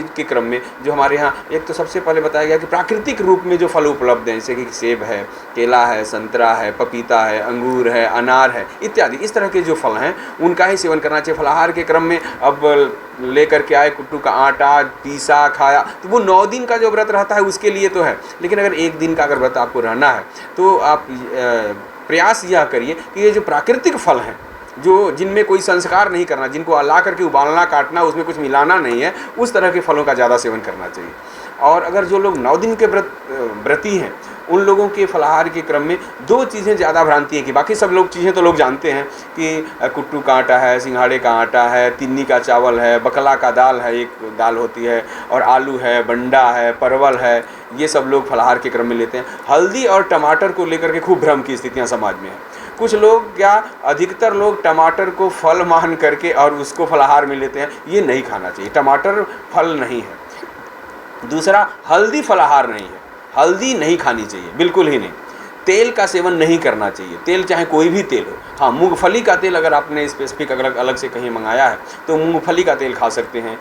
के क्रम में जो हमारे यहाँ एक तो सबसे पहले बताया गया कि प्राकृतिक रूप में जो फल उपलब्ध हैं, जैसे कि सेब है, केला है, संतरा है, पपीता है, अंगूर है, अनार है इत्यादि, इस तरह के जो फल हैं उनका ही सेवन करना चाहिए। फलाहार के क्रम में अब लेकर के आए कुट्टू का आटा, पीसा, खाया, तो वो 9 दिन का जो व्रत रहता है उसके लिए तो है, लेकिन अगर 1 दिन का अगर व्रत आपको रहना है तो आप प्रयास यह करिए कि ये जो प्राकृतिक फल हैं, जो जिनमें कोई संस्कार नहीं करना, जिनको ला करके उबालना, काटना, उसमें कुछ मिलाना नहीं है, उस तरह के फलों का ज़्यादा सेवन करना चाहिए। और अगर जो लोग 9 दिन के व्रती हैं उन लोगों के फलाहार के क्रम में 2 चीज़ें ज़्यादा भ्रांति है कि बाकी सब लोग चीज़ें तो लोग जानते हैं कि कुट्टू का आटा है, सिंघाड़े का आटा है, तिन्नी का चावल है, बकला का दाल है, एक दाल होती है, और आलू है, बंडा है, परवल है, ये सब लोग फलाहार के क्रम में लेते हैं। हल्दी और टमाटर को लेकर के खूब भ्रम की स्थितियाँ समाज में हैं। कुछ लोग क्या अधिकतर लोग टमाटर को फल मान करके और उसको फलाहार में लेते हैं, ये नहीं खाना चाहिए। टमाटर फल नहीं है। दूसरा, हल्दी फलाहार नहीं है, हल्दी नहीं खानी चाहिए, बिल्कुल ही नहीं। तेल का सेवन नहीं करना चाहिए, तेल चाहे कोई भी तेल हो। हाँ, मूंगफली का तेल अगर आपने स्पेसिफिक अलग से कहीं मंगाया है तो मूंगफली का तेल खा सकते हैं,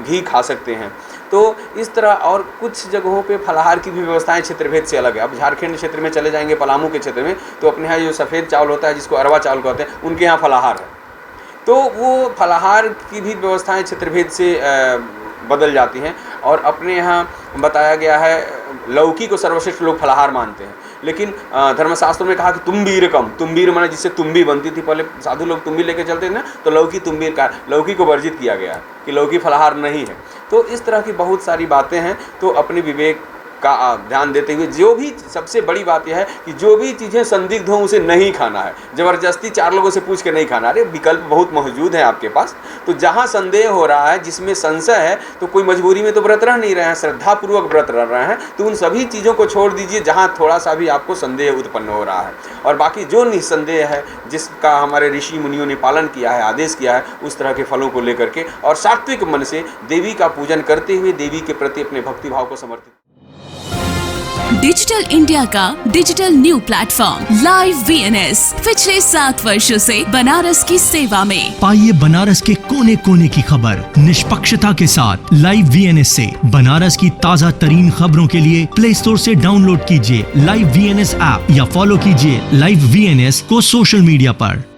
घी खा सकते हैं। तो इस तरह और कुछ जगहों पे फलाहार की भी व्यवस्थाएं क्षेत्रभेद से अलग है। अब झारखंड क्षेत्र में चले जाएंगे, पलामू के क्षेत्र में, तो अपने यहाँ जो सफ़ेद चावल होता है जिसको अरवा चावल कहते हैं, उनके यहाँ फलाहार है। तो वो फलाहार की भी व्यवस्थाएं क्षेत्रभेद से बदल जाती हैं। और अपने यहाँ बताया गया है लौकी को सर्वश्रेष्ठ लोग फलाहार मानते हैं, लेकिन धर्मशास्त्रों में कहा कि तुम्बीर माने जिससे तुम्बी बनती थी, पहले साधु लोग तुम्बी लेके चलते थे ना, तो लौकी तुम्बीर का, लौकी को वर्जित किया गया है कि लौकी फलाहार नहीं है। तो इस तरह की बहुत सारी बातें हैं। तो अपने विवेक का ध्यान देते हुए, जो भी सबसे बड़ी बात यह है कि जो भी चीज़ें संदिग्ध हों उसे नहीं खाना है, ज़बरदस्ती 4 लोगों से पूछ के नहीं खाना। अरे विकल्प बहुत मौजूद है आपके पास। तो जहाँ संदेह हो रहा है, जिसमें संशय है, तो कोई मजबूरी में तो व्रत रह नहीं रहे हैं, श्रद्धापूर्वक व्रत रह रहे हैं, तो उन सभी चीज़ों को छोड़ दीजिए जहाँ थोड़ा सा भी आपको संदेह उत्पन्न हो रहा है। और बाकी जो निसंदेह है, जिसका हमारे ऋषि मुनियों ने पालन किया है, आदेश किया है, उस तरह के फलों को लेकर के और सात्विक मन से देवी का पूजन करते हुए देवी के प्रति अपने भक्तिभाव को समर्पित। डिजिटल इंडिया का digital new platform live VNS पिछले 7 वर्षों से बनारस की सेवा में। पाइए बनारस के कोने कोने की खबर निष्पक्षता के साथ। लाइव वीएनएस से बनारस की ताज़ा तरीन खबरों के लिए प्ले स्टोर से डाउनलोड कीजिए लाइव वीएनएस ऐप या फॉलो कीजिए लाइव वीएनएस को सोशल मीडिया पर।